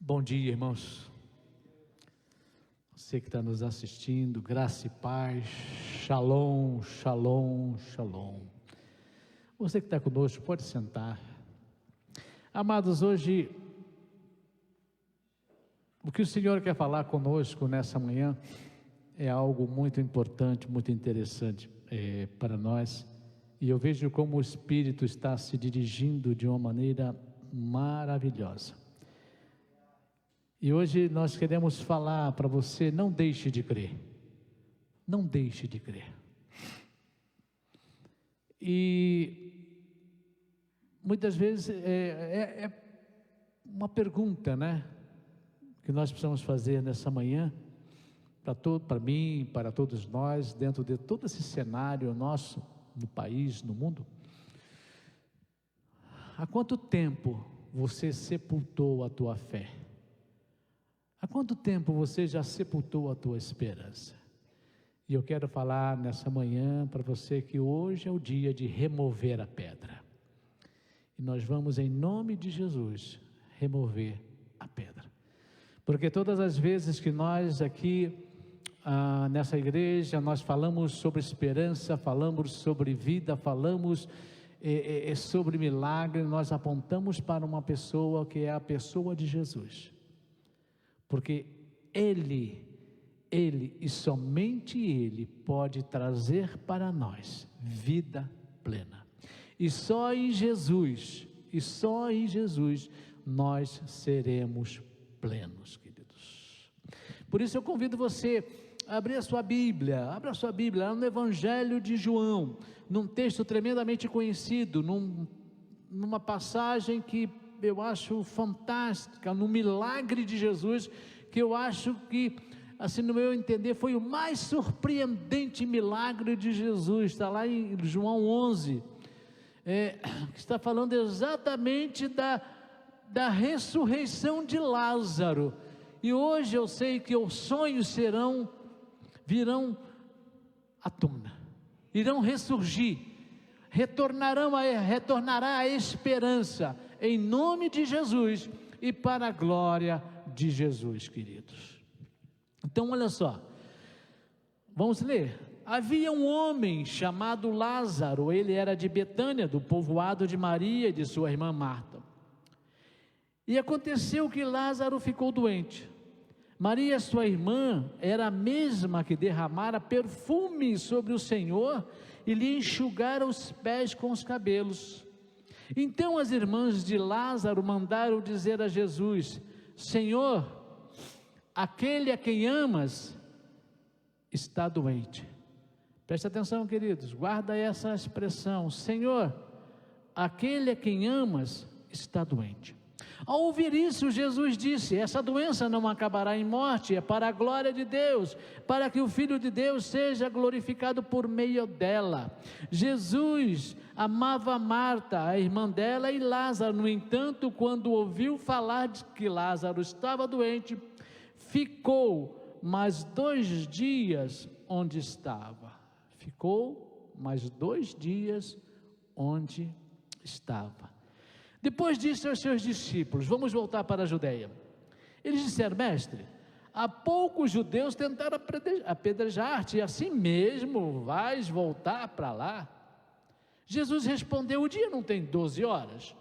Bom dia, irmãos. Você que está nos assistindo, graça e paz, shalom, shalom, shalom. Você que está conosco, pode sentar. Amados, hoje, o que o Senhor quer falar conosco nessa manhã é algo muito importante, muito interessante para nós. E eu vejo como o Espírito está se dirigindo de uma maneira maravilhosa. E hoje nós queremos falar para você: não deixe de crer, não deixe de crer. E muitas vezes é uma pergunta, né, que nós precisamos fazer nessa manhã, para mim, para todos nós, dentro de todo esse cenário nosso, no país, no mundo. Há quanto tempo você sepultou a tua fé? Há quanto tempo você já sepultou a tua esperança? E eu quero falar nessa manhã para você que hoje é o dia de remover a pedra. E nós vamos, em nome de Jesus, remover a pedra. Porque todas as vezes que nós aqui, nessa igreja, nós falamos sobre esperança, falamos sobre vida, falamos sobre milagre, nós apontamos para uma pessoa que é a pessoa de Jesus. Porque Ele e somente Ele pode trazer para nós vida plena. E só em Jesus nós seremos plenos, queridos. Por isso eu convido você a abrir a sua Bíblia, abra a sua Bíblia, lá no Evangelho de João, num texto tremendamente conhecido, numa passagem que eu acho fantástica, no milagre de Jesus, que eu acho que, assim, no meu entender, foi o mais surpreendente milagre de Jesus. Está lá em João 11, que está falando exatamente da ressurreição de Lázaro. E hoje eu sei que os sonhos virão à tona, irão ressurgir, retornará a esperança, em nome de Jesus e para a glória de Jesus, queridos. Então olha só, vamos ler. Havia um homem chamado Lázaro, ele era de Betânia, do povoado de Maria e de sua irmã Marta. E aconteceu que Lázaro ficou doente. Maria, sua irmã, era a mesma que derramara perfume sobre o Senhor e lhe enxugara os pés com os cabelos. Então as irmãs de Lázaro mandaram dizer a Jesus: Senhor, aquele a quem amas está doente. Presta atenção, queridos, guarda essa expressão: Senhor, aquele a quem amas está doente. Ao ouvir isso, Jesus disse: essa doença não acabará em morte, é para a glória de Deus, para que o Filho de Deus seja glorificado por meio dela. Jesus amava Marta, a irmã dela, e Lázaro. No entanto, quando ouviu falar de que Lázaro estava doente, ficou mais 2 dias onde estava. Ficou mais 2 dias onde estava. Depois disse aos seus discípulos: vamos voltar para a Judeia. Eles disseram: mestre, há pouco os judeus tentaram apedrejar-te, e assim mesmo vais voltar para lá? Jesus respondeu: o dia não tem 12 horas.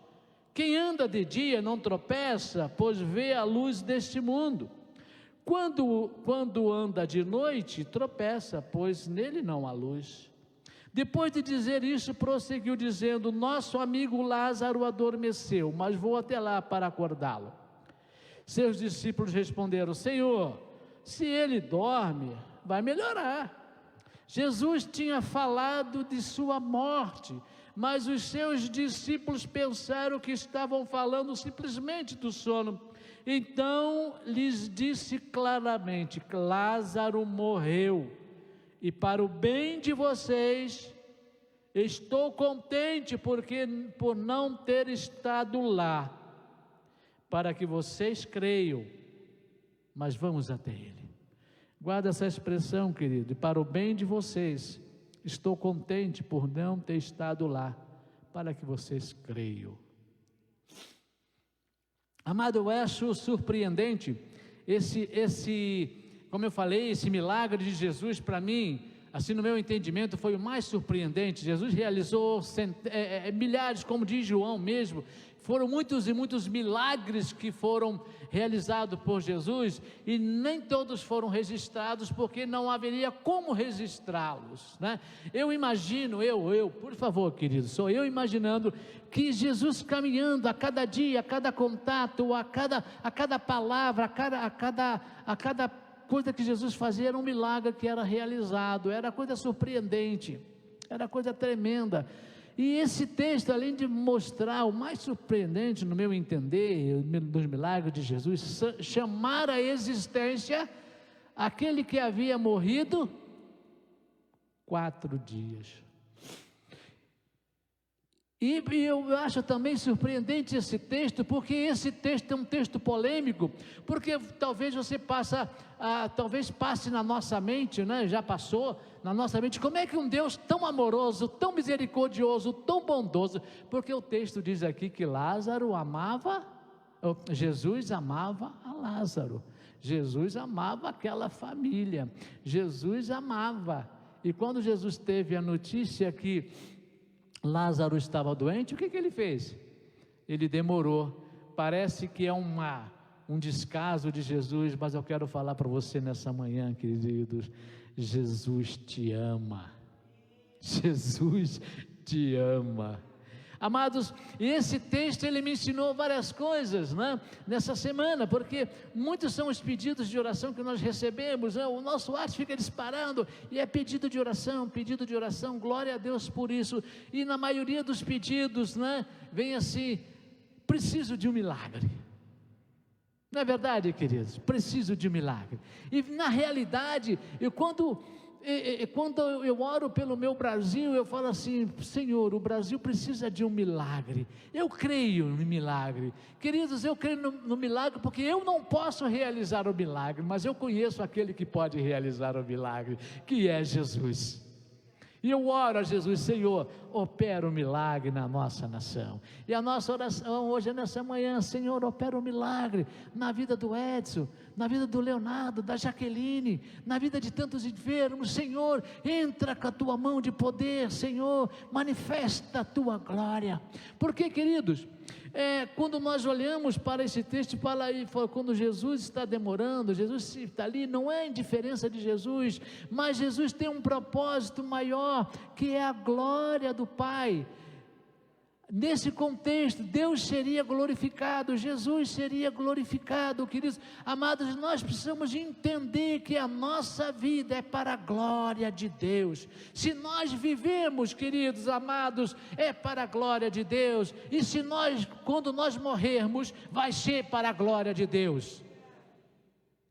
Quem anda de dia não tropeça, pois vê a luz deste mundo. Quando anda de noite, tropeça, pois nele não há luz. Depois de dizer isso, prosseguiu dizendo: nosso amigo Lázaro adormeceu, mas vou até lá para acordá-lo. Seus discípulos responderam: Senhor, se ele dorme, vai melhorar. Jesus tinha falado de sua morte, mas os seus discípulos pensaram que estavam falando simplesmente do sono. Então lhes disse claramente: Lázaro morreu. E para o bem de vocês, estou contente por não ter estado lá, para que vocês creiam, mas vamos até ele. Guarda essa expressão, querido: e para o bem de vocês, estou contente por não ter estado lá, para que vocês creiam. Amado, eu acho surpreendente como eu falei, esse milagre de Jesus para mim, assim no meu entendimento, foi o mais surpreendente. Jesus realizou milhares, como diz João mesmo, foram muitos e muitos milagres que foram realizados por Jesus, e nem todos foram registrados, porque não haveria como registrá-los, né? Eu imagino, por favor, querido, sou eu imaginando que Jesus caminhando a cada dia, a cada contato, a cada palavra, a cada coisa que Jesus fazia, era um milagre que era realizado, era coisa surpreendente, era coisa tremenda. E esse texto, além de mostrar o mais surpreendente, no meu entender, dos milagres de Jesus, chamar à existência aquele que havia morrido 4 dias. E eu acho também surpreendente esse texto, porque esse texto é um texto polêmico, porque talvez talvez passe na nossa mente, né? Já passou na nossa mente, como é que um Deus tão amoroso, tão misericordioso, tão bondoso, porque o texto diz aqui que Jesus amava a Lázaro, Jesus amava aquela família, Jesus amava, e quando Jesus teve a notícia que Lázaro estava doente, o que ele fez? Ele demorou. Parece que é um descaso de Jesus, mas eu quero falar para você nessa manhã, queridos, Jesus te ama, Jesus te ama. Amados, esse texto ele me ensinou várias coisas, né? Nessa semana, porque muitos são os pedidos de oração que nós recebemos, né? O nosso WhatsApp fica disparando, e é pedido de oração, glória a Deus por isso, e na maioria dos pedidos, né? Vem assim, preciso de um milagre, não é verdade, queridos? Preciso de um milagre, e na realidade, quando eu oro pelo meu Brasil, eu falo assim: Senhor, o Brasil precisa de um milagre. Eu creio no milagre, queridos, eu creio no milagre, porque eu não posso realizar o milagre, mas eu conheço aquele que pode realizar o milagre, que é Jesus. E eu oro a Jesus: Senhor, opera o milagre na nossa nação. E a nossa oração hoje, nessa manhã: Senhor, opera o milagre na vida do Edson, na vida do Leonardo, da Jaqueline, na vida de tantos enfermos. Senhor, entra com a tua mão de poder, Senhor, manifesta a tua glória. Porque, queridos, quando nós olhamos para esse texto, quando Jesus está demorando, Jesus está ali, não é indiferença de Jesus, mas Jesus tem um propósito maior, que é a glória do Pai. Nesse contexto, Deus seria glorificado, Jesus seria glorificado, queridos. Amados, nós precisamos entender que a nossa vida é para a glória de Deus. Se nós vivemos, queridos amados, é para a glória de Deus. E quando nós morrermos, vai ser para a glória de Deus.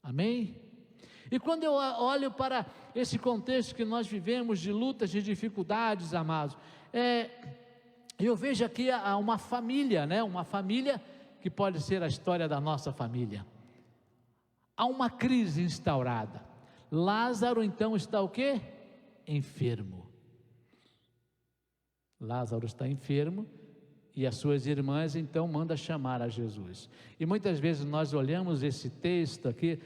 Amém? E quando eu olho para esse contexto que nós vivemos, de lutas, de dificuldades, amados, eu vejo aqui uma família, né? Uma família que pode ser a história da nossa família. Há uma crise instaurada. Lázaro então está o quê? Enfermo. Lázaro está enfermo, e as suas irmãs então mandam chamar a Jesus. E muitas vezes nós olhamos esse texto aqui,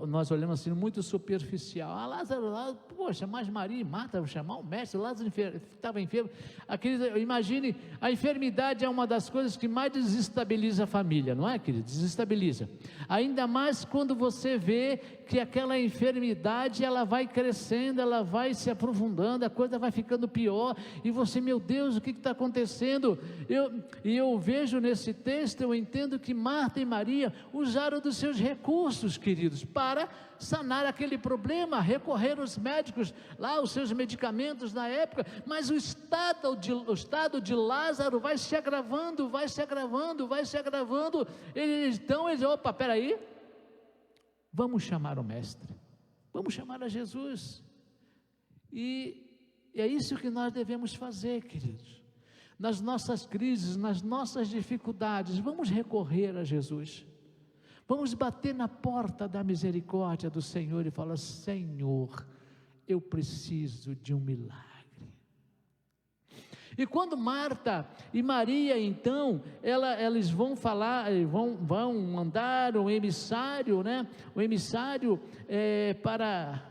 nós olhamos assim muito superficial. Lázaro, poxa, mas Maria e Marta vão chamar o mestre, Lázaro estava enfermo. Imagine, a enfermidade é uma das coisas que mais desestabiliza a família, não é, querido? Desestabiliza. Ainda mais quando você vê que aquela enfermidade, ela vai crescendo, ela vai se aprofundando, a coisa vai ficando pior, e você, meu Deus, o que está acontecendo? Eu vejo nesse texto, eu entendo que Marta e Maria usaram dos seus recursos, queridos, para sanar aquele problema, recorrer aos médicos, lá os seus medicamentos na época, mas o estado de Lázaro vai se agravando, opa, peraí, vamos chamar o mestre, vamos chamar a Jesus, e é isso que nós devemos fazer, queridos. Nas nossas crises, nas nossas dificuldades, vamos recorrer a Jesus, vamos bater na porta da misericórdia do Senhor e falar: Senhor, eu preciso de um milagre. E quando Marta e Maria, então, eles vão falar, vão mandar um emissário, né? O emissário para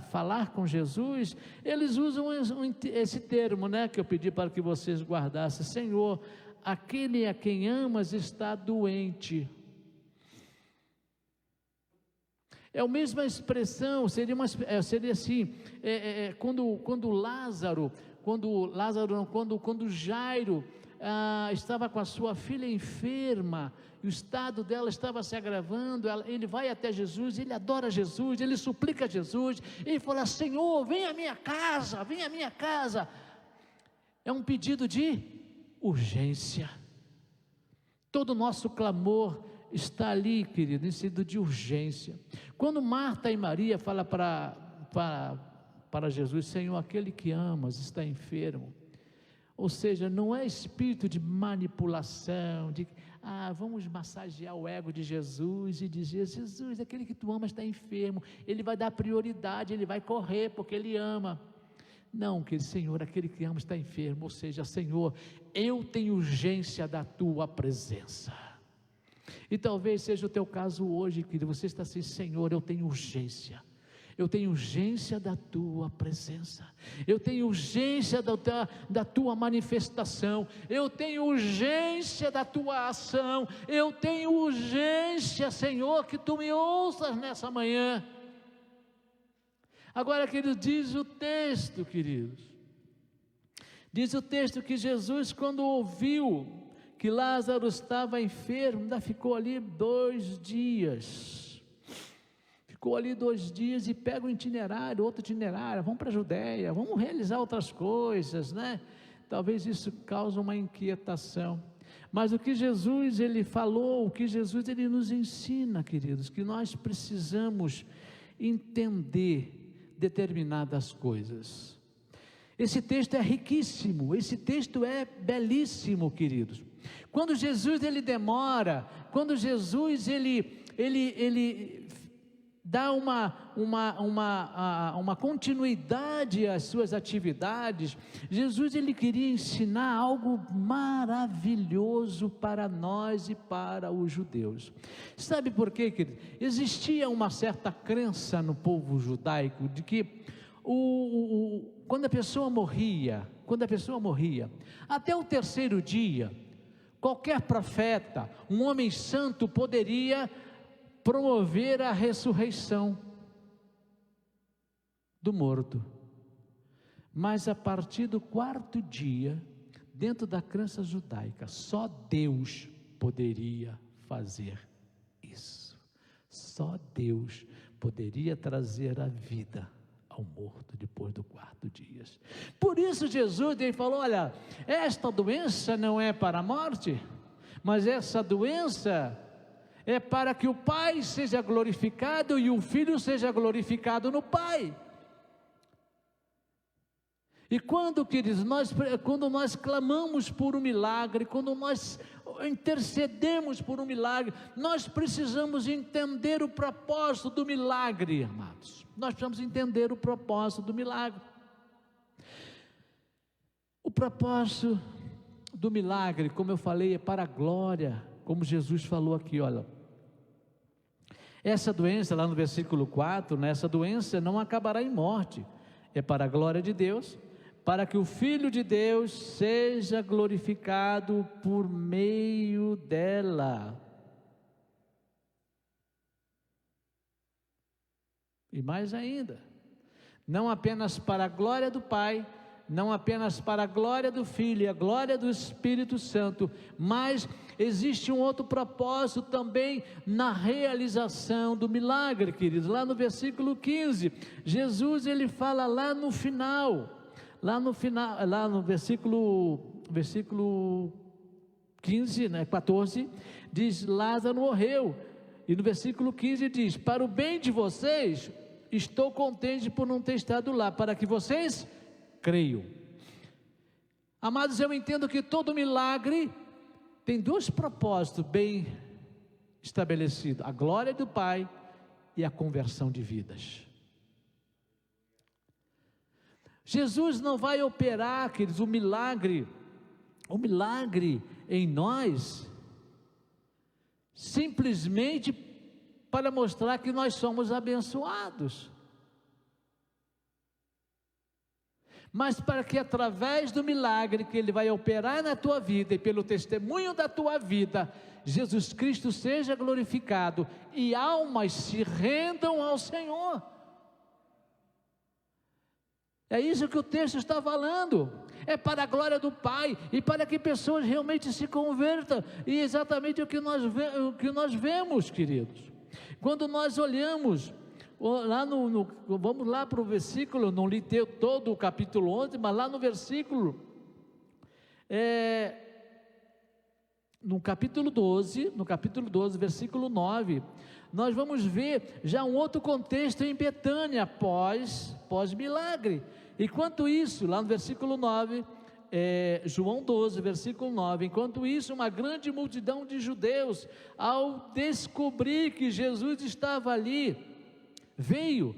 falar com Jesus, eles usam esse termo, né? Que eu pedi para que vocês guardassem: Senhor, aquele a quem amas está doente. É a mesma expressão, seria assim, quando Jairo estava com a sua filha enferma, e o estado dela estava se agravando, ele vai até Jesus, ele adora Jesus, ele suplica a Jesus, ele fala: Senhor, vem à minha casa, vem à minha casa. É um pedido de urgência. Todo o nosso clamor está ali, querido, em sentido de urgência. Quando Marta e Maria falam para Jesus: Senhor, aquele que amas está enfermo. Ou seja, não é espírito de manipulação, de vamos massagear o ego de Jesus e dizer: Jesus, aquele que tu amas está enfermo, ele vai dar prioridade, ele vai correr porque ele ama. Não, querido, Senhor, aquele que ama está enfermo. Ou seja, Senhor, eu tenho urgência da tua presença. E talvez seja o teu caso hoje, querido. Você está assim: Senhor, eu tenho urgência da tua presença, eu tenho urgência da tua manifestação, eu tenho urgência da tua ação, eu tenho urgência, Senhor, que tu me ouças nessa manhã. Agora, queridos, diz o texto que Jesus, quando ouviu que Lázaro estava enfermo, ainda ficou ali 2 dias. Ficou ali 2 dias e pega um itinerário, outro itinerário, vamos para a Judéia, vamos realizar outras coisas, né? Talvez isso cause uma inquietação. Mas o que Jesus, ele falou, o que Jesus, ele nos ensina, queridos, que nós precisamos entender determinadas coisas. Esse texto é riquíssimo, esse texto é belíssimo, queridos. Quando Jesus, ele demora, quando Jesus, ele dá uma continuidade às suas atividades, Jesus, ele queria ensinar algo maravilhoso para nós e para os judeus. Sabe por quê, querido? Existia uma certa crença no povo judaico de que quando a pessoa morria, até o 3º dia, qualquer profeta, um homem santo, poderia promover a ressurreição do morto. Mas a partir do 4º dia, dentro da crença judaica, só Deus poderia fazer isso. Só Deus poderia trazer a vida ao morto depois do 4º dia. Por isso Jesus, ele falou: olha, esta doença não é para a morte, mas essa doença é para que o Pai seja glorificado e o Filho seja glorificado no Pai. E quando, queridos, quando nós clamamos por um milagre, quando nós intercedemos por um milagre, nós precisamos entender o propósito do milagre, amados. Nós precisamos entender o propósito do milagre. O propósito do milagre, como eu falei, é para a glória, como Jesus falou aqui, olha. Essa doença, lá no versículo 4, essa doença não acabará em morte, é para a glória de Deus, para que o Filho de Deus seja glorificado por meio dela. E mais ainda, não apenas para a glória do Pai, não apenas para a glória do Filho e a glória do Espírito Santo, mas existe um outro propósito também na realização do milagre, queridos. Lá no versículo 15, Jesus, ele fala lá no versículo 15, 14, diz: Lázaro morreu, e no versículo 15 diz: para o bem de vocês, estou contente por não ter estado lá, para que vocês creiam. Amados, eu entendo que todo milagre tem 2 propósitos bem estabelecidos: a glória do Pai e a conversão de vidas. Jesus não vai operar, queridos, o milagre em nós, simplesmente para mostrar que nós somos abençoados, mas para que através do milagre que Ele vai operar na tua vida e pelo testemunho da tua vida, Jesus Cristo seja glorificado e almas se rendam ao Senhor. É isso que o texto está falando, é para a glória do Pai e para que pessoas realmente se convertam, e exatamente o que nós vemos, queridos, quando nós olhamos, lá vamos lá para o versículo, não li todo o capítulo 11, mas lá no versículo, no capítulo 12, versículo 9, nós vamos ver já um outro contexto em Betânia, pós-milagre. Enquanto isso, lá no versículo 9, João 12, versículo 9, enquanto isso, uma grande multidão de judeus, ao descobrir que Jesus estava ali, veio,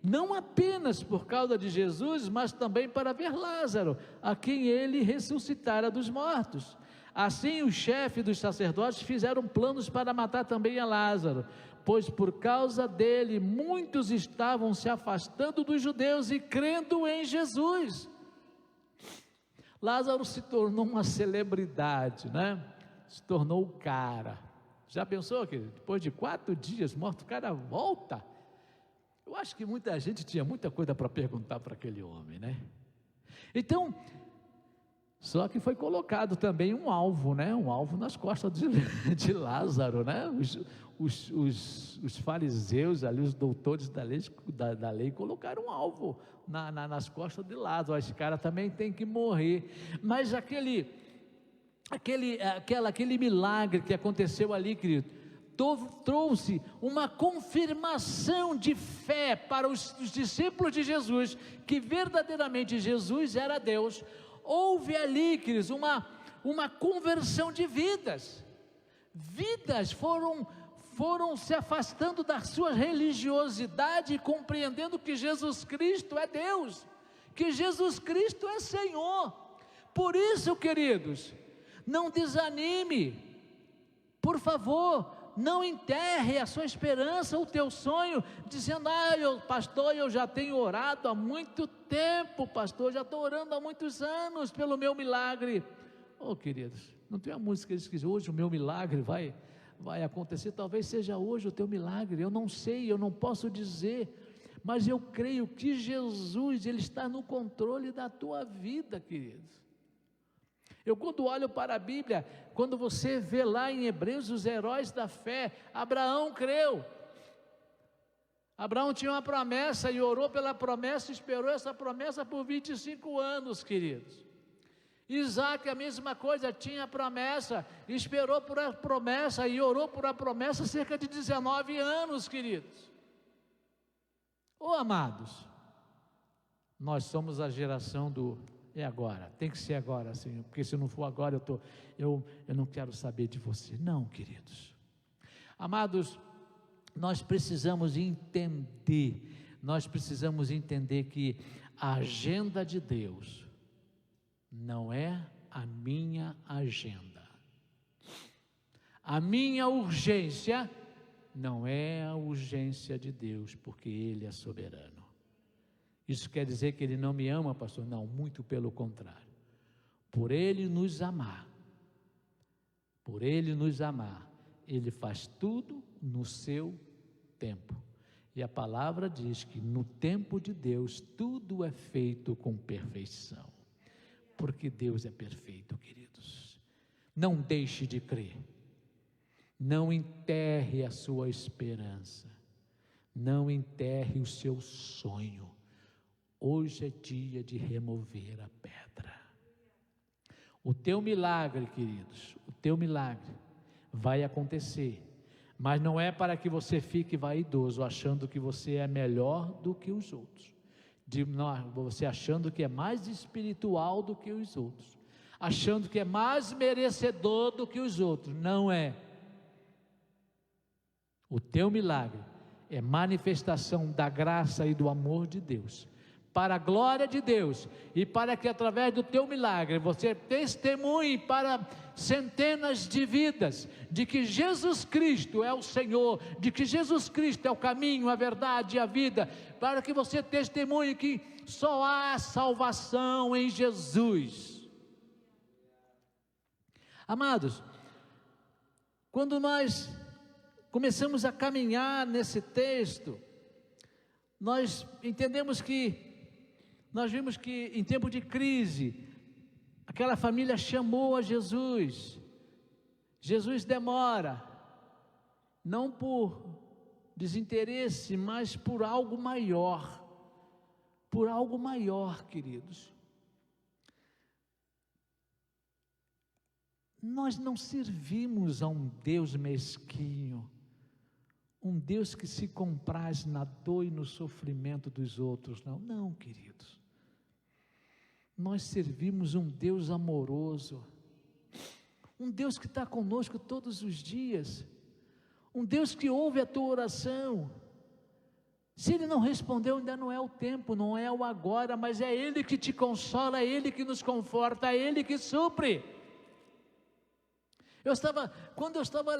não apenas por causa de Jesus, mas também para ver Lázaro, a quem ele ressuscitara dos mortos. Assim os chefes dos sacerdotes fizeram planos para matar também a Lázaro, pois por causa dele muitos estavam se afastando dos judeus e crendo em Jesus. Lázaro se tornou uma celebridade, né? Se tornou o cara. Já pensou que depois de 4 dias morto, o cara volta? Eu acho que muita gente tinha muita coisa para perguntar para aquele homem, né? Então, só que foi colocado também um alvo, né? Um alvo nas costas de Lázaro, né? Os fariseus ali, os doutores da lei colocaram um alvo nas costas de Lázaro. Esse cara também tem que morrer. Mas aquele milagre que aconteceu ali, querido, trouxe uma confirmação de fé para os discípulos de Jesus, que verdadeiramente Jesus era Deus. Houve ali, queridos, uma conversão de vidas foram se afastando da sua religiosidade e compreendendo que Jesus Cristo é Deus, que Jesus Cristo é Senhor. Por isso, queridos, não desanime, por favor, não enterre a sua esperança, o teu sonho, dizendo: pastor, eu já tenho orado há muito tempo, pastor, já estou orando há muitos anos pelo meu milagre. Queridos, não tem uma música que diz: hoje o meu milagre vai acontecer? Talvez seja hoje o teu milagre, eu não sei, eu não posso dizer, mas eu creio que Jesus, Ele está no controle da tua vida, queridos. Eu, quando olho para a Bíblia, quando você vê lá em Hebreus os heróis da fé, Abraão creu. Abraão tinha uma promessa e orou pela promessa, esperou essa promessa por 25 anos, queridos. Isaac, a mesma coisa, tinha a promessa, esperou por a promessa e orou por a promessa cerca de 19 anos, queridos. Amados, nós somos a geração do agora, tem que ser agora, Senhor, porque se não for agora eu não quero saber de você. Não, queridos. Amados, nós precisamos entender que a agenda de Deus não é a minha agenda. A minha urgência não é a urgência de Deus, porque Ele é soberano. Isso quer dizer que Ele não me ama, pastor? Não, muito pelo contrário. Por Ele nos amar, Ele faz tudo no seu tempo. E a palavra diz que no tempo de Deus tudo é feito com perfeição. Porque Deus é perfeito, queridos. Não deixe de crer. Não enterre a sua esperança. Não enterre o seu sonho. Hoje é dia de remover a pedra. O teu milagre, queridos, o teu milagre vai acontecer, mas não é para que você fique vaidoso, achando que você é melhor do que os outros, você achando que é mais espiritual do que os outros, achando que é mais merecedor do que os outros. Não é. O teu milagre é manifestação da graça e do amor de Deus, para a glória de Deus, e para que através do teu milagre, você testemunhe para centenas de vidas, de que Jesus Cristo é o Senhor, de que Jesus Cristo é o caminho, a verdade e a vida, para que você testemunhe que só há salvação em Jesus. Amados, quando nós começamos a caminhar nesse texto, nós entendemos que, nós vimos que em tempo de crise, aquela família chamou a Jesus. Jesus demora, não por desinteresse, mas por algo maior, queridos. Nós não servimos a um Deus mesquinho, um Deus que se compraz na dor e no sofrimento dos outros, não, queridos. Nós servimos um Deus amoroso, um Deus que está conosco todos os dias, um Deus que ouve a tua oração. Se Ele não respondeu, ainda não é o tempo, não é o agora, mas é Ele que te consola, é Ele que nos conforta, é Ele que supre. Quando eu estava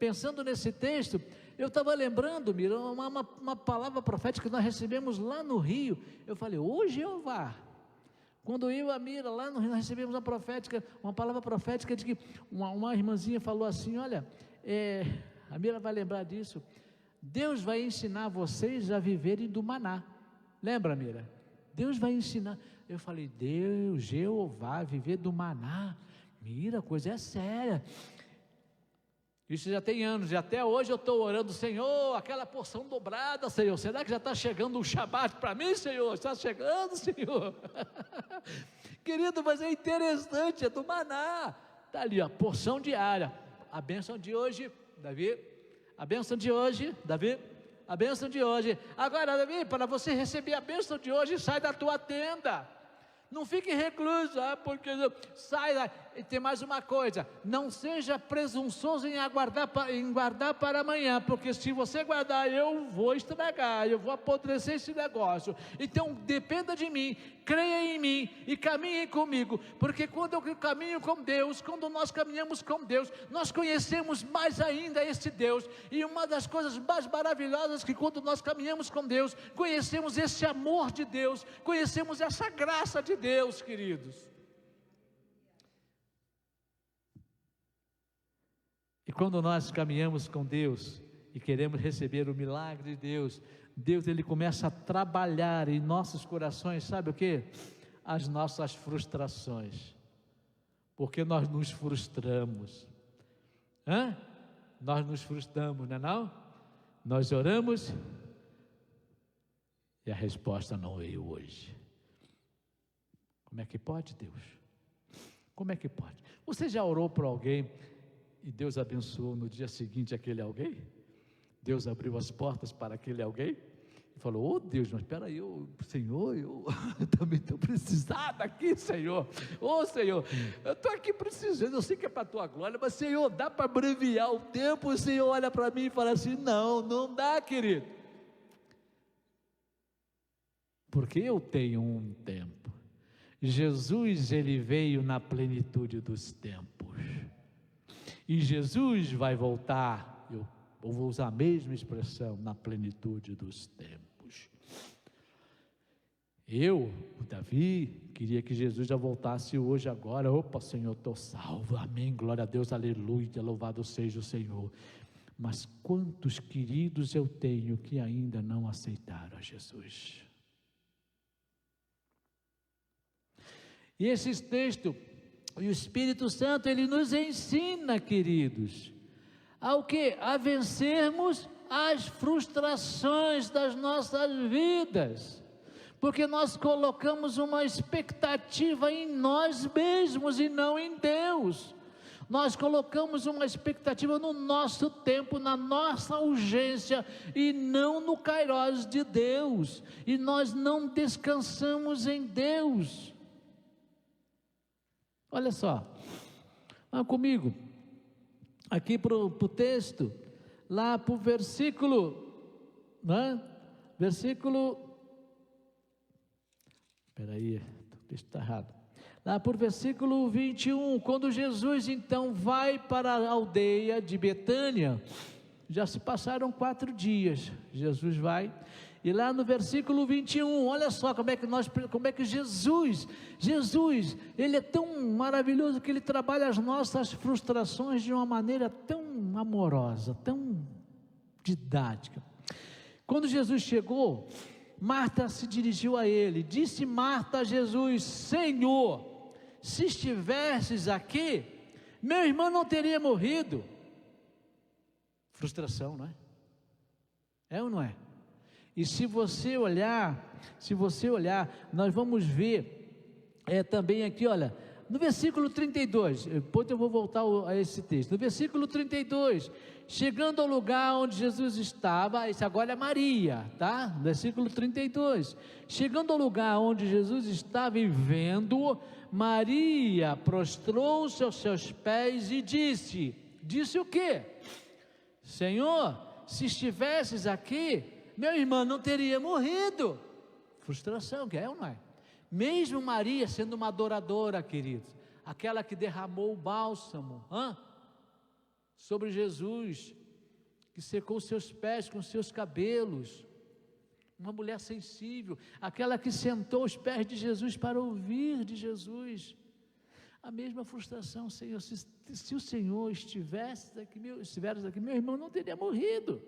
pensando nesse texto, eu estava lembrando, Mira, uma palavra profética que nós recebemos lá no Rio. Eu falei, ô Jeová, quando eu e a Mira lá no Rio, nós recebemos uma palavra profética de que uma irmãzinha falou assim, olha, a Mira vai lembrar disso, Deus vai ensinar vocês a viverem do maná. Lembra, Mira? Deus vai ensinar. Eu falei, Deus, Jeová, viver do maná. Mira, a coisa é séria. Isso já tem anos, e até hoje eu estou orando, Senhor, aquela porção dobrada, Senhor, será que já está chegando um Shabat para mim, Senhor? Está chegando, Senhor? Querido, mas é interessante, é do maná, está ali, a porção diária, a bênção de hoje, Davi, a bênção de hoje, Davi, a bênção de hoje. Agora, Davi, para você receber a bênção de hoje, sai da tua tenda. Não fique recluso, porque sai lá. E tem mais uma coisa, não seja presunçoso em guardar para amanhã, porque se você guardar, eu vou estragar, eu vou apodrecer esse negócio. Então dependa de mim, creia em mim e caminhe comigo, porque quando eu caminho com Deus, quando nós caminhamos com Deus, nós conhecemos mais ainda esse Deus. E uma das coisas mais maravilhosas que quando nós caminhamos com Deus, conhecemos esse amor de Deus, conhecemos essa graça de Deus, queridos. E quando nós caminhamos com Deus e queremos receber o milagre de Deus, Deus ele começa a trabalhar em nossos corações, sabe o que? As nossas frustrações, porque nós nos frustramos, nós nos frustramos, não é não? Nós oramos e a resposta não veio hoje. Como é que pode, Deus? Como é que pode? Você já orou por alguém e Deus abençoou no dia seguinte aquele alguém? Deus abriu as portas para aquele alguém e falou, ô Deus, mas espera aí, Senhor, eu também estou precisado aqui, Senhor. Ô Senhor, eu estou aqui precisando, eu sei que é para a tua glória, mas Senhor, dá para abreviar o tempo? O Senhor olha para mim e fala assim, não dá, querido, porque eu tenho um tempo. Jesus, ele veio na plenitude dos tempos, e Jesus vai voltar, eu vou usar a mesma expressão, na plenitude dos tempos. O Davi, queria que Jesus já voltasse hoje, agora. Opa, Senhor, estou salvo, amém, glória a Deus, aleluia, louvado seja o Senhor. Mas quantos queridos eu tenho que ainda não aceitaram a Jesus? E esses textos, o Espírito Santo, ele nos ensina, queridos, ao que? A vencermos as frustrações das nossas vidas, porque nós colocamos uma expectativa em nós mesmos e não em Deus. Nós colocamos uma expectativa no nosso tempo, na nossa urgência, e não no Kairos de Deus, e nós não descansamos em Deus. Olha só, vá comigo, aqui para o texto, lá para o versículo, versículo Espera aí, o texto está errado. Lá por versículo 21, quando Jesus então vai para a aldeia de Betânia, já se passaram 4 dias, Jesus vai, e lá no versículo 21, olha só como é que Jesus, Ele é tão maravilhoso que Ele trabalha as nossas frustrações de uma maneira tão amorosa, tão didática. Quando Jesus chegou, Marta se dirigiu a Ele, disse Marta a Jesus: Senhor, se estivesses aqui, meu irmão não teria morrido. Frustração, não é? É ou não é? E se você olhar, nós vamos ver, também aqui, olha, no versículo 32, depois eu vou voltar a esse texto, no versículo 32, chegando ao lugar onde Jesus estava, esse agora é Maria, tá? Versículo 32, chegando ao lugar onde Jesus estava e vendo, Maria prostrou-se aos seus pés e disse o quê? Senhor, se estivesses aqui, meu irmão não teria morrido. Frustração, que é ou não é? Mesmo Maria sendo uma adoradora, queridos, aquela que derramou o bálsamo sobre Jesus, que secou seus pés com seus cabelos, uma mulher sensível, aquela que sentou aos pés de Jesus para ouvir de Jesus, a mesma frustração. Senhor, se o Senhor estivesse aqui, meu irmão não teria morrido.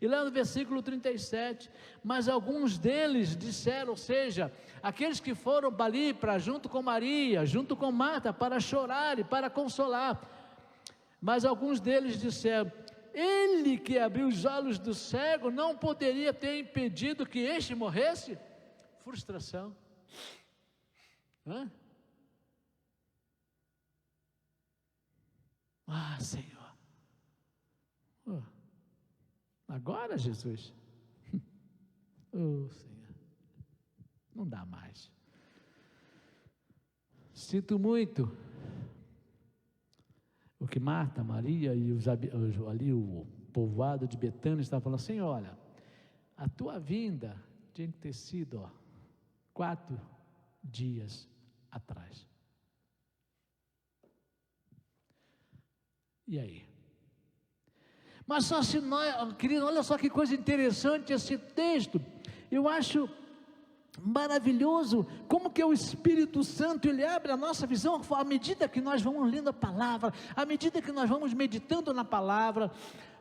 E lá no versículo 37, mas alguns deles disseram, ou seja, aqueles que foram ali para junto com Maria, junto com Marta, para chorar e para consolar, mas alguns deles disseram: Ele que abriu os olhos do cego não poderia ter impedido que este morresse? Frustração. Senhor, agora, Jesus, Senhor, não dá mais. Sinto muito. O que Marta, Maria e ali o povoado de Betânia estavam falando: Senhor, olha, a tua vinda tinha que ter sido 4 dias atrás. E aí? Mas só se nós, querido, olha só que coisa interessante esse texto. Eu acho maravilhoso como que o Espírito Santo, ele abre a nossa visão à medida que nós vamos lendo a palavra, à medida que nós vamos meditando na palavra.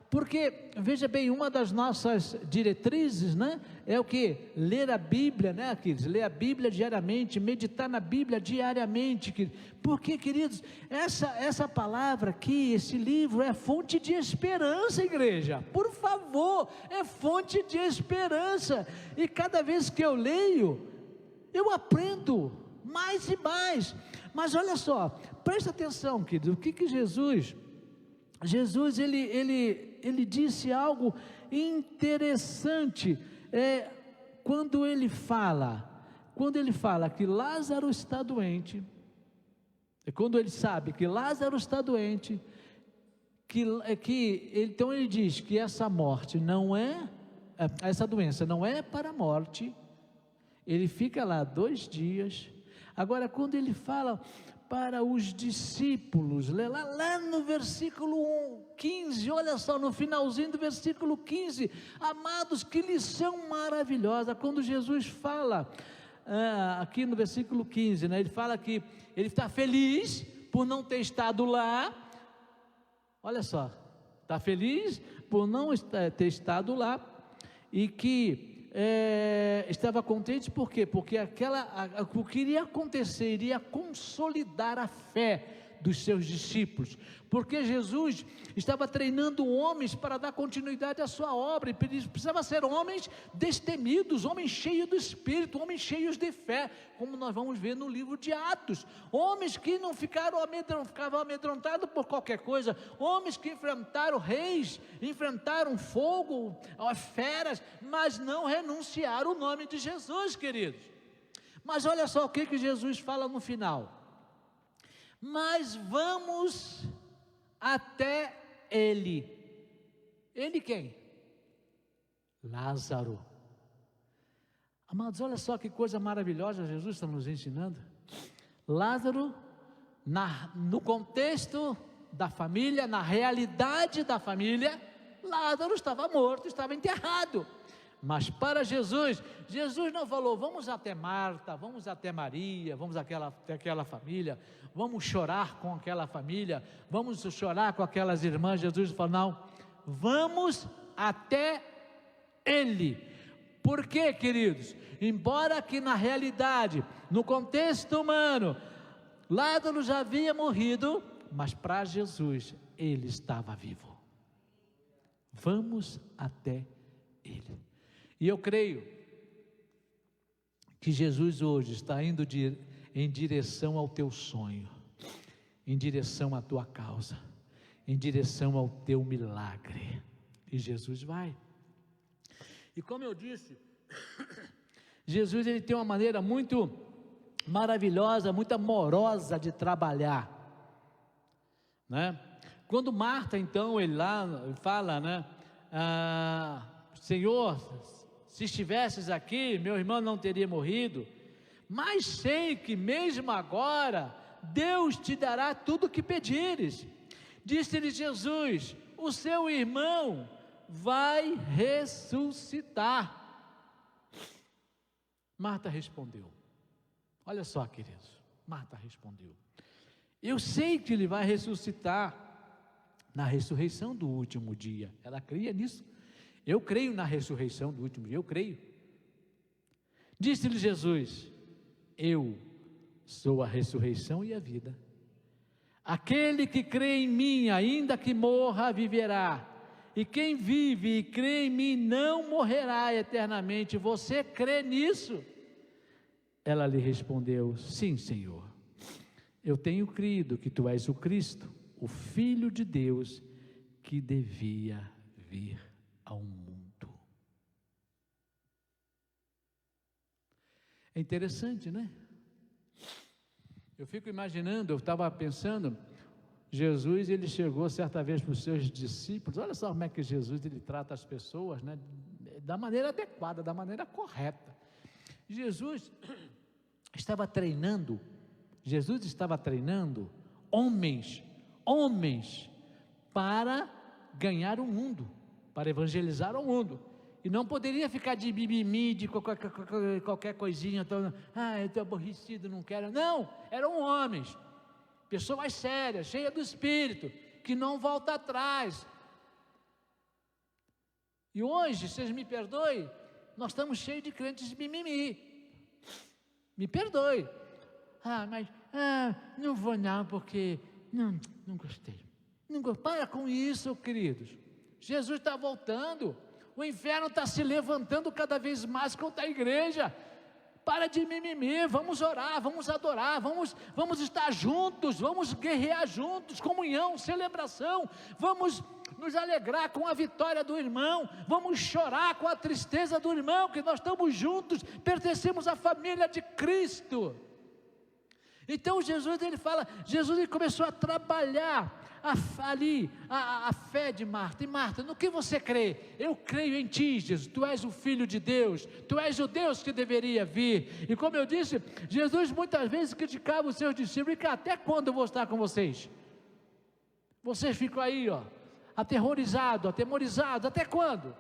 Porque, veja bem, uma das nossas diretrizes, né, é o que? Ler a Bíblia, né, queridos? Ler a Bíblia diariamente, meditar na Bíblia diariamente, queridos. Porque, queridos, essa palavra aqui, esse livro é fonte de esperança, igreja. Por favor, é fonte de esperança. E cada vez que eu leio, eu aprendo mais e mais. Mas olha só, presta atenção, queridos, o que Jesus, ele disse algo interessante, quando ele fala que Lázaro está doente, quando ele sabe que Lázaro está doente, então ele diz que essa morte não essa doença não é para a morte, ele fica lá 2 dias, agora quando ele fala para os discípulos, lá no versículo 15, olha só, no finalzinho do versículo 15, amados, que lição maravilhosa, quando Jesus fala, aqui no versículo 15, né, ele fala que ele está feliz por não ter estado lá, olha só, está feliz por não ter estado lá, e que estava contente, por quê? Porque o que iria acontecer, iria consolidar a fé dos seus discípulos, porque Jesus estava treinando homens para dar continuidade à sua obra, e precisava ser homens destemidos, homens cheios do Espírito, homens cheios de fé, como nós vamos ver no livro de Atos, homens que não ficavam amedrontados por qualquer coisa, homens que enfrentaram reis, enfrentaram fogo, feras, mas não renunciaram o nome de Jesus, queridos. Mas olha só o que Jesus fala no final: mas vamos até ele. Ele quem? Lázaro. Amados, olha só que coisa maravilhosa Jesus está nos ensinando. Lázaro, no contexto da família, na realidade da família, Lázaro estava morto, estava enterrado. Mas para Jesus, Jesus não falou, vamos até Marta, vamos até Maria, vamos até aquela família, vamos chorar com aquela família, vamos chorar com aquelas irmãs. Jesus falou, não, vamos até Ele. Por quê, queridos? Embora que na realidade, no contexto humano, Lázaro já havia morrido, mas para Jesus, ele estava vivo. Vamos até Ele. E eu creio que Jesus hoje está indo em direção ao teu sonho, em direção à tua causa, em direção ao teu milagre. E Jesus vai. E como eu disse, Jesus ele tem uma maneira muito maravilhosa, muito amorosa de trabalhar, né? Quando Marta então, ele fala, né? Senhor, se estivesses aqui, meu irmão não teria morrido, mas sei que mesmo agora, Deus te dará tudo o que pedires. Disse-lhe Jesus, o seu irmão vai ressuscitar. Marta respondeu, olha só, queridos, Marta respondeu, eu sei que ele vai ressuscitar na ressurreição do último dia. Ela cria nisso. Eu creio na ressurreição do último dia, eu creio. Disse-lhe Jesus, eu sou a ressurreição e a vida. Aquele que crê em mim, ainda que morra, viverá. E quem vive e crê em mim não morrerá eternamente. Você crê nisso? Ela lhe respondeu, sim, Senhor. Eu tenho crido que tu és o Cristo, o Filho de Deus, que devia vir ao mundo. É interessante, né? Eu fico imaginando, eu estava pensando, Jesus, ele chegou certa vez para os seus discípulos, olha só como é que Jesus, ele trata as pessoas, né? Da maneira adequada, da maneira correta. Jesus estava treinando homens para ganhar o mundo, para evangelizar o mundo, e não poderia ficar de mimimi, de qualquer coisinha, eu estou aborrecido, não quero, não, eram homens, pessoas sérias, cheias do Espírito, que não volta atrás. E hoje, vocês me perdoem, nós estamos cheios de crentes de mimimi, me perdoe, não vou não, porque não gostei, para com isso, queridos, Jesus está voltando, o inferno está se levantando cada vez mais contra a igreja. Para de mimimi, vamos orar, vamos adorar, vamos estar juntos, vamos guerrear juntos, comunhão, celebração, vamos nos alegrar com a vitória do irmão, vamos chorar com a tristeza do irmão, que nós estamos juntos, pertencemos à família de Cristo. Então Jesus ele começou a trabalhar a fé de Marta. E Marta, no que você crê? Eu creio em ti, Jesus, tu és o Filho de Deus, tu és o Deus que deveria vir. E como eu disse, Jesus muitas vezes criticava os seus discípulos, e até quando eu vou estar com vocês? Vocês ficam aí, atemorizados, até quando?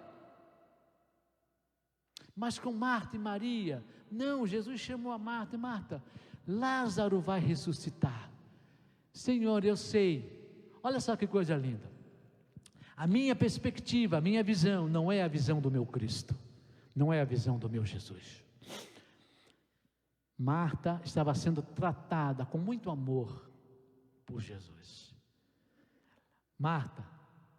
Mas com Marta e Maria, não, Jesus chamou a Marta, e Marta, Lázaro vai ressuscitar. Senhor, eu sei. Olha só que coisa linda. A minha perspectiva, a minha visão, não é a visão do meu Cristo, não é a visão do meu Jesus. Marta estava sendo tratada com muito amor por Jesus. Marta,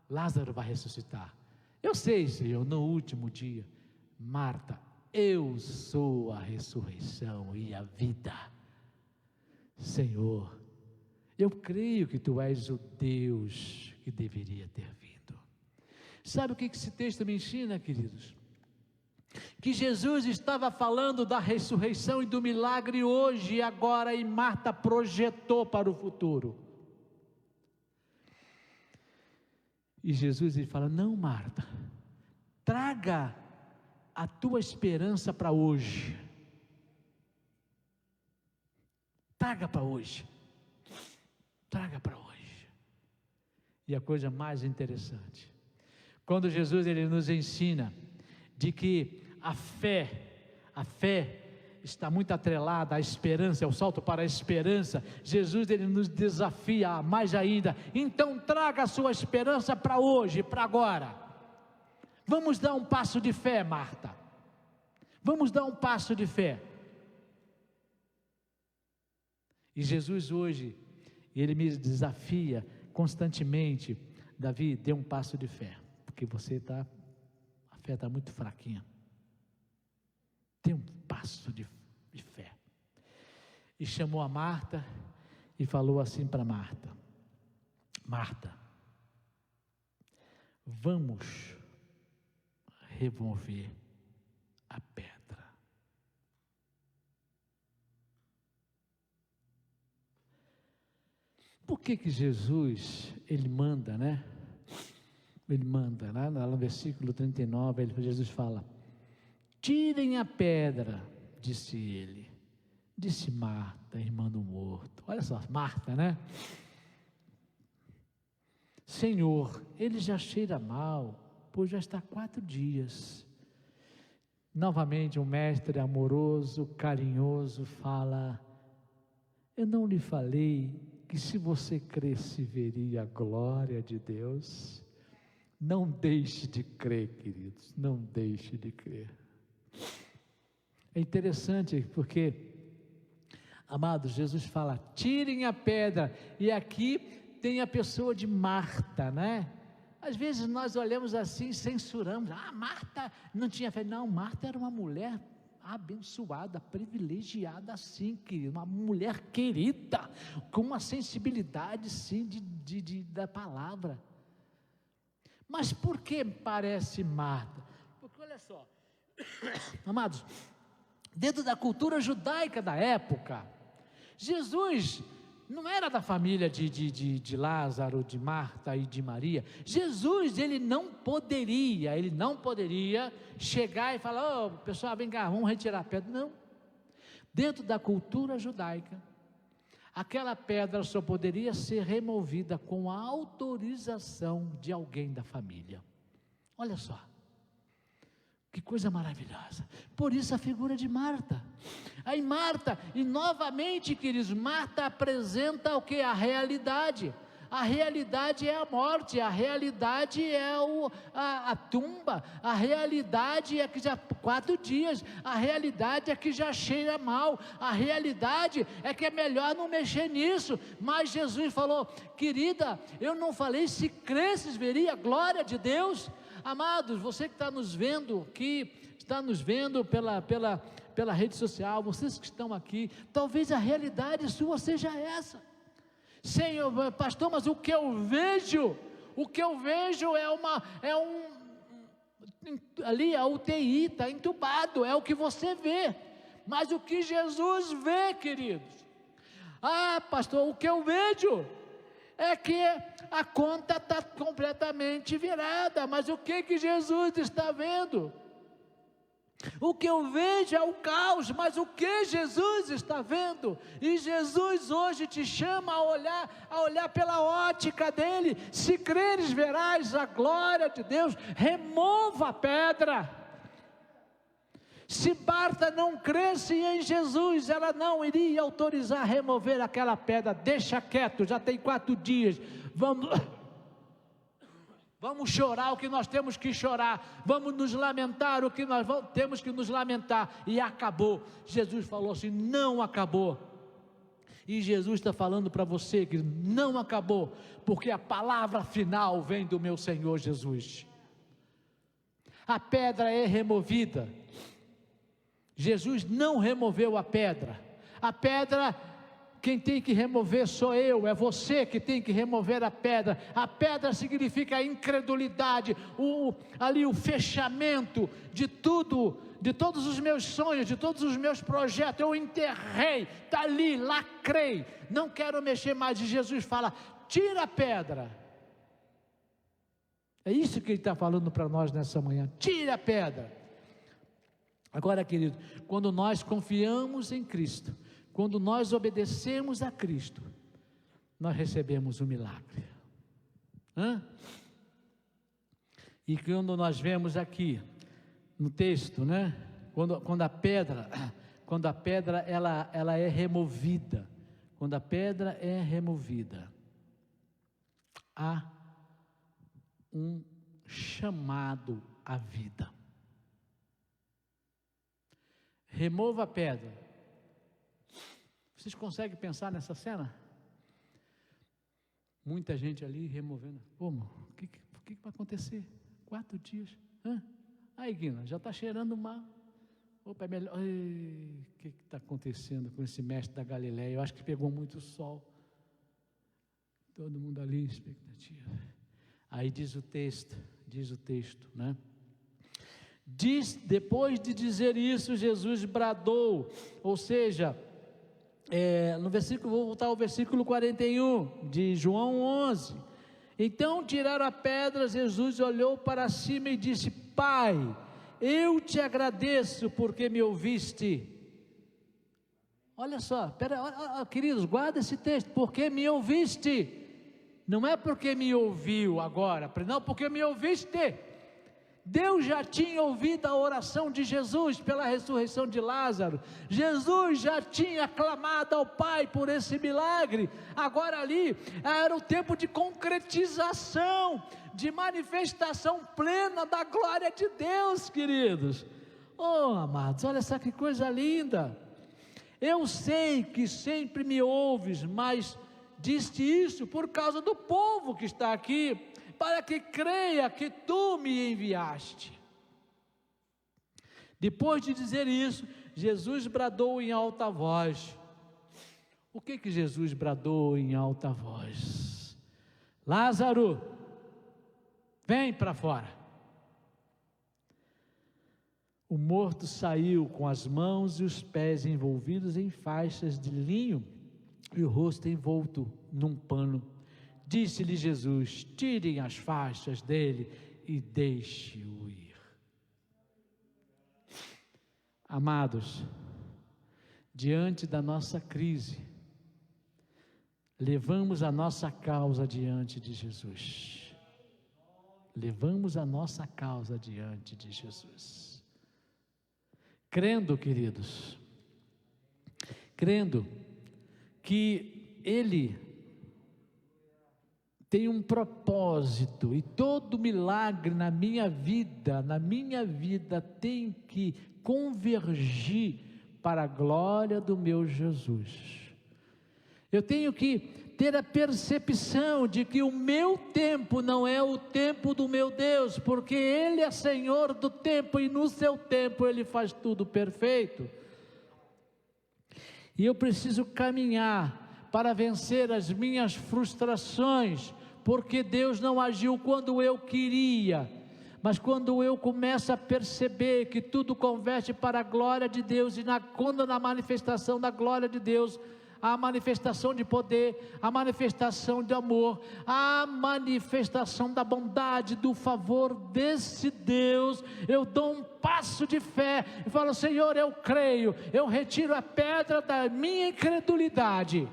Lázaro vai ressuscitar. Eu sei, Senhor, no último dia. Marta, eu sou a ressurreição e a vida. Senhor, eu creio que tu és o Deus que deveria ter vindo. Sabe o que esse texto me ensina, queridos? Que Jesus estava falando da ressurreição e do milagre hoje e agora, e Marta projetou para o futuro. E Jesus ele fala, não, Marta, traga a tua esperança para hoje. Traga para hoje. Traga para hoje. E a coisa mais interessante, quando Jesus ele nos ensina de que a fé está muito atrelada à esperança, é o salto para a esperança. Jesus ele nos desafia mais ainda. Então traga a sua esperança para hoje, para agora. Vamos dar um passo de fé, Marta. Vamos dar um passo de fé. E Jesus hoje, ele me desafia constantemente: Davi, dê um passo de fé, porque a fé está muito fraquinha. Dê um passo de fé. E chamou a Marta e falou assim para Marta: Marta, vamos remover a pedra. Por que Jesus, ele manda, né? Ele manda, lá no versículo 39, Jesus fala: tirem a pedra, disse ele. Disse Marta, irmã do morto. Olha só, Marta, né? Senhor, ele já cheira mal, pois já está 4 dias. Novamente, um mestre amoroso, carinhoso, fala: eu não lhe falei que se você cresce, veria a glória de Deus? Não deixe de crer, queridos, não deixe de crer. É interessante porque, amados, Jesus fala: tirem a pedra, e aqui tem a pessoa de Marta, né? Às vezes nós olhamos assim, censuramos: Marta não tinha fé. Não, Marta era uma mulher abençoada, privilegiada, assim, querido, uma mulher querida, com uma sensibilidade, sim, da palavra. Mas por que parece Marta? Porque olha só, amados, dentro da cultura judaica da época, Jesus não era da família de Lázaro, de Marta e de Maria. Jesus, ele não poderia chegar e falar: pessoal, vem cá, vamos retirar a pedra. Não. Dentro da cultura judaica, aquela pedra só poderia ser removida com a autorização de alguém da família. Olha só, que coisa maravilhosa. Por isso a figura de Marta. Aí Marta, e novamente, queridos, Marta apresenta o que? A realidade. A realidade é a morte, a realidade é a tumba, a realidade é que já 4 dias, a realidade é que já cheira mal, a realidade é que é melhor não mexer nisso. Mas Jesus falou: querida, eu não falei se cresces veria a glória de Deus? Amados, você que está nos vendo aqui, está nos vendo pela rede social, vocês que estão aqui, talvez a realidade sua seja essa. Senhor, pastor, mas o que eu vejo ali a UTI, está entubado, é o que você vê. Mas o que Jesus vê, queridos? Pastor, o que eu vejo é que a conta está completamente virada. Mas o que Jesus está vendo? O que eu vejo é o caos, mas o que Jesus está vendo? E Jesus hoje te chama a olhar pela ótica dele. Se creres, verás a glória de Deus. Remova a pedra. Se Marta não cresce em Jesus, ela não iria autorizar remover aquela pedra. Deixa quieto, já tem 4 dias. Vamos chorar o que nós temos que chorar, vamos nos lamentar o que nós temos que nos lamentar, e acabou. Jesus falou assim: não acabou. E Jesus está falando para você que não acabou, porque a palavra final vem do meu Senhor Jesus. A pedra é removida. Jesus não removeu a pedra. A pedra, quem tem que remover sou eu, é você que tem que remover a pedra. A pedra significa a incredulidade, o fechamento de tudo, de todos os meus sonhos, de todos os meus projetos. Eu enterrei, está ali, lacrei, não quero mexer mais. E Jesus fala: tira a pedra. É isso que ele está falando para nós nessa manhã: tira a pedra. Agora, querido, quando nós confiamos em Cristo, quando nós obedecemos a Cristo, nós recebemos o milagre. E quando nós vemos aqui no texto, né? Quando a pedra ela é removida, quando a pedra é removida, há um chamado à vida. Remova a pedra. Vocês conseguem pensar nessa cena? Muita gente ali removendo. Como? O que vai acontecer? 4 dias. Aí, Guina, já está cheirando mal. Opa, é melhor. O que está acontecendo com esse mestre da Galileia? Eu acho que pegou muito sol. Todo mundo ali, expectativa. Aí diz o texto, né? Depois de dizer isso, Jesus bradou, ou seja, no versículo, vou voltar ao versículo 41 de João 11. Então tiraram a pedra, Jesus olhou para cima e disse: Pai, eu te agradeço porque me ouviste. Olha só, queridos, guarda esse texto, porque me ouviste. Não é porque me ouviu agora, não, porque me ouviste. Deus já tinha ouvido a oração de Jesus pela ressurreição de Lázaro. Jesus já tinha clamado ao Pai por esse milagre. Agora ali era o tempo de concretização, de manifestação plena da glória de Deus, queridos. Oh, amados, olha só que coisa linda. Eu sei que sempre me ouves, mas disse isso por causa do povo que está aqui, para que creia que tu me enviaste. Depois de dizer isso, Jesus bradou em alta voz. O que Jesus bradou em alta voz? Lázaro, vem para fora. O morto saiu com as mãos e os pés envolvidos em faixas de linho e o rosto envolto num pano. Disse-lhe Jesus: tirem as faixas dele e deixe-o ir. Amados, diante da nossa crise, levamos a nossa causa diante de Jesus. Levamos a nossa causa diante de Jesus. Crendo, queridos, crendo que Ele tem um propósito, e todo milagre na minha vida tem que convergir para a glória do meu Jesus. Eu tenho que ter a percepção de que o meu tempo não é o tempo do meu Deus, porque Ele é Senhor do tempo, e no seu tempo Ele faz tudo perfeito. E eu preciso caminhar para vencer as minhas frustrações, porque Deus não agiu quando eu queria, mas quando eu começo a perceber que tudo converte para a glória de Deus, e quando na manifestação da glória de Deus, a manifestação de poder, a manifestação de amor, a manifestação da bondade, do favor desse Deus, eu dou um passo de fé e falo: Senhor, eu creio, eu retiro a pedra da minha incredulidade.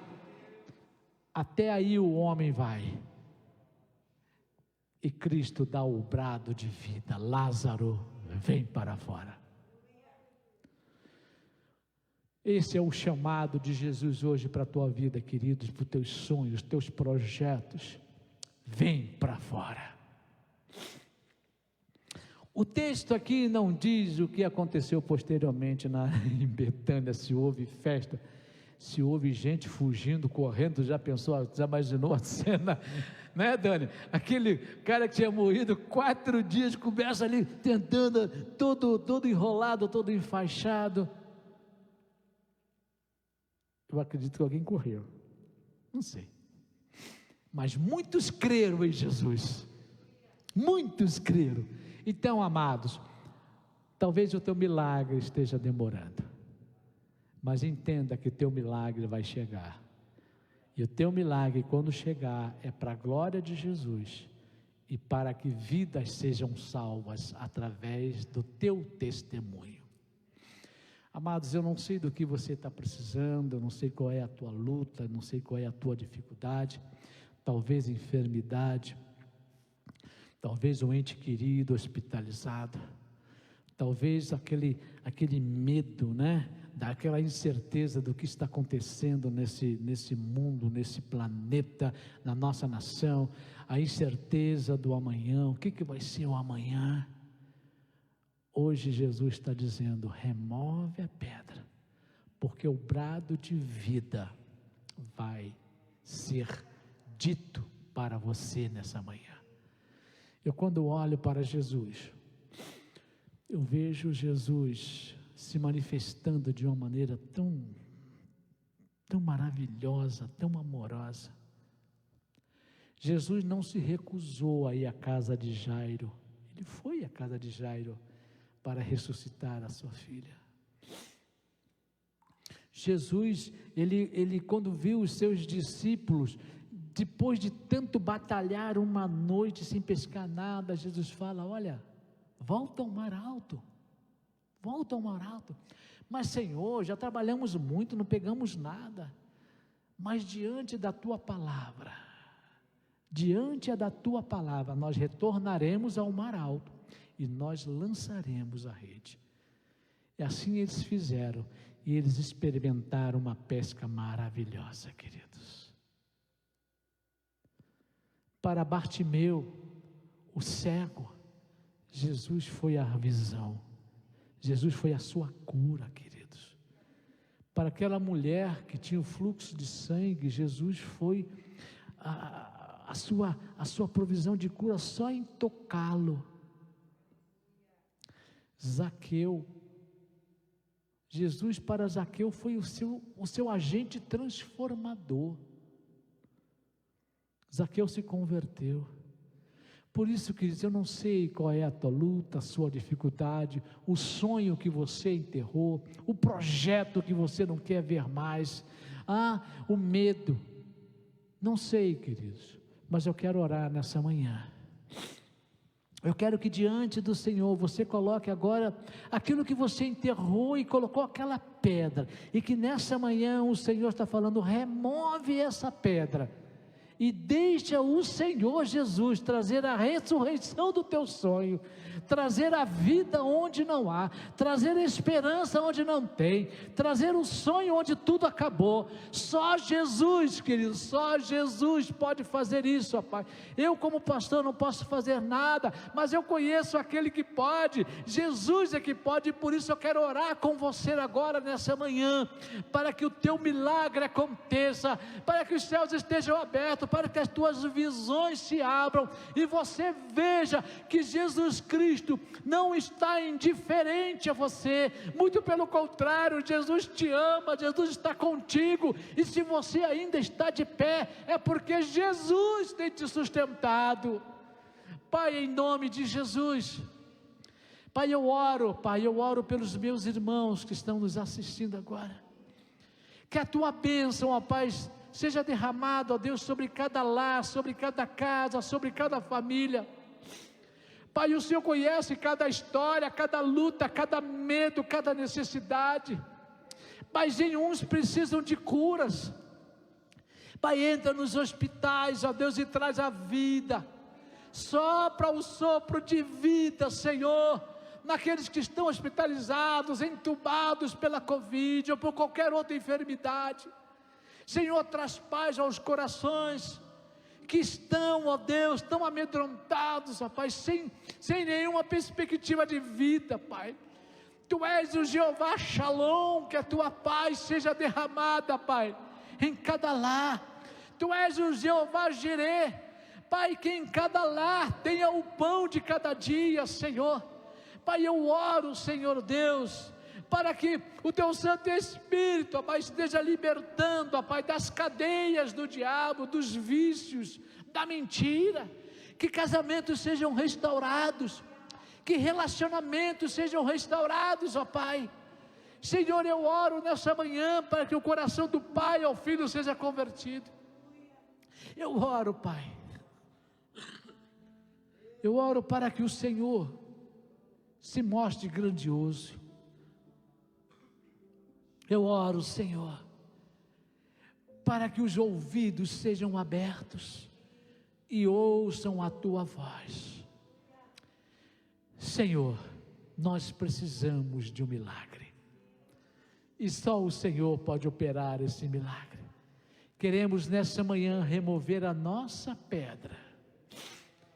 Até aí o homem vai, e Cristo dá o brado de vida: Lázaro, vem para fora. Esse é o chamado de Jesus hoje para a tua vida, queridos, para os teus sonhos, teus projetos. Vem para fora. O texto aqui não diz o que aconteceu posteriormente em Betânia, se houve festa, se houve gente fugindo, correndo. Já pensou, já imaginou a cena, né, Dani? Aquele cara que tinha morrido 4 dias, começa ali tentando, todo enrolado, todo enfaixado. Eu acredito que alguém correu, não sei, mas muitos creram em Jesus, muitos creram. Então, amados, talvez o teu milagre esteja demorando, mas entenda que o teu milagre vai chegar, e o teu milagre, quando chegar, é para a glória de Jesus, e para que vidas sejam salvas através do teu testemunho. Amados, eu não sei do que você está precisando, eu não sei qual é a tua luta, não sei qual é a tua dificuldade, talvez enfermidade, talvez um ente querido hospitalizado, talvez aquele medo, né? Daquela incerteza do que está acontecendo nesse mundo, nesse planeta, na nossa nação, a incerteza do amanhã, o que vai ser o amanhã? Hoje Jesus está dizendo: remove a pedra, porque o brado de vida vai ser dito para você nessa manhã. Eu, quando olho para Jesus, eu vejo Jesus se manifestando de uma maneira tão maravilhosa, tão amorosa. Jesus não se recusou a ir à casa de Jairo, ele foi à casa de Jairo para ressuscitar a sua filha. Jesus, ele quando viu os seus discípulos, depois de tanto batalhar uma noite sem pescar nada, Jesus fala: olha, volta ao mar alto, mas Senhor, já trabalhamos muito, não pegamos nada, mas diante da tua palavra, nós retornaremos ao mar alto, e nós lançaremos a rede. E assim eles fizeram, e eles experimentaram uma pesca maravilhosa, queridos. Para Bartimeu, o cego, Jesus foi a visão, Jesus foi a sua cura, queridos. Para aquela mulher que tinha o fluxo de sangue, Jesus foi a sua provisão de cura só em tocá-lo. Zaqueu, Jesus para Zaqueu foi o seu agente transformador. Zaqueu se converteu. Por isso, queridos, eu não sei qual é a tua luta, a sua dificuldade, o sonho que você enterrou, o projeto que você não quer ver mais, o medo, não sei, queridos, mas eu quero orar nessa manhã. Eu quero que diante do Senhor você coloque agora aquilo que você enterrou e colocou aquela pedra, e que nessa manhã o Senhor está falando: remove essa pedra, e deixa o Senhor Jesus trazer a ressurreição do teu sonho, trazer a vida onde não há, trazer a esperança onde não tem, trazer o sonho onde tudo acabou. Só Jesus, querido, só Jesus pode fazer isso, ó Pai. Eu, como pastor, não posso fazer nada, mas eu conheço aquele que pode. Jesus é que pode, e por isso eu quero orar com você agora nessa manhã, para que o teu milagre aconteça, para que os céus estejam abertos, para que as tuas visões se abram e você veja que Jesus Cristo não está indiferente a você, muito pelo contrário, Jesus te ama, Jesus está contigo, e se você ainda está de pé, é porque Jesus tem te sustentado. Pai, em nome de Jesus, Pai, eu oro pelos meus irmãos que estão nos assistindo agora, que a tua bênção, ó Pai, seja derramado, ó Deus, sobre cada lar, sobre cada casa, sobre cada família. Pai, o Senhor conhece cada história, cada luta, cada medo, cada necessidade. Mas em uns precisam de curas. Pai, entra nos hospitais, ó Deus, e traz a vida. Sopra o sopro de vida, Senhor, naqueles que estão hospitalizados, entubados pela Covid ou por qualquer outra enfermidade. Senhor, traz paz aos corações que estão, ó Deus, tão amedrontados, ó Pai, sem nenhuma perspectiva de vida, Pai. Tu és o Jeová Shalom, que a tua paz seja derramada, Pai, em cada lar. Tu és o Jeová Jireh, Pai, que em cada lar tenha o pão de cada dia, Senhor. Pai, eu oro, Senhor Deus, para que o teu Santo Espírito, ó Pai, esteja libertando, ó Pai, das cadeias do diabo, dos vícios, da mentira, que casamentos sejam restaurados, que relacionamentos sejam restaurados, ó Pai. Senhor, eu oro nessa manhã para que o coração do pai ao filho seja convertido. Eu oro, Pai, eu oro para que o Senhor se mostre grandioso. Eu oro, Senhor, para que os ouvidos sejam abertos e ouçam a Tua voz. Senhor, nós precisamos de um milagre, e só o Senhor pode operar esse milagre. Queremos nessa manhã remover a nossa pedra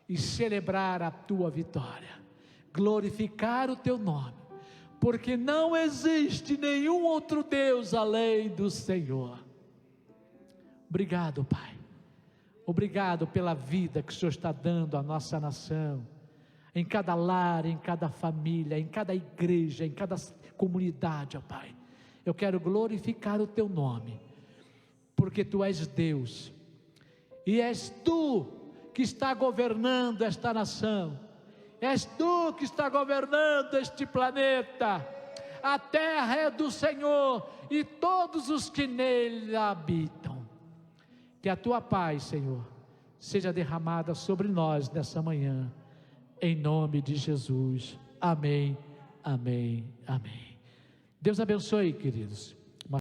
e celebrar a Tua vitória, glorificar o Teu nome, porque não existe nenhum outro Deus além do Senhor. Obrigado, Pai. Obrigado pela vida que o Senhor está dando à nossa nação, em cada lar, em cada família, em cada igreja, em cada comunidade, ó Pai. Eu quero glorificar o Teu nome, porque Tu és Deus, e és Tu que está governando esta nação, és Tu que está governando este planeta. A terra é do Senhor e todos os que nele habitam. Que a Tua paz, Senhor, seja derramada sobre nós nessa manhã, em nome de Jesus. Amém, amém, amém. Deus abençoe, queridos.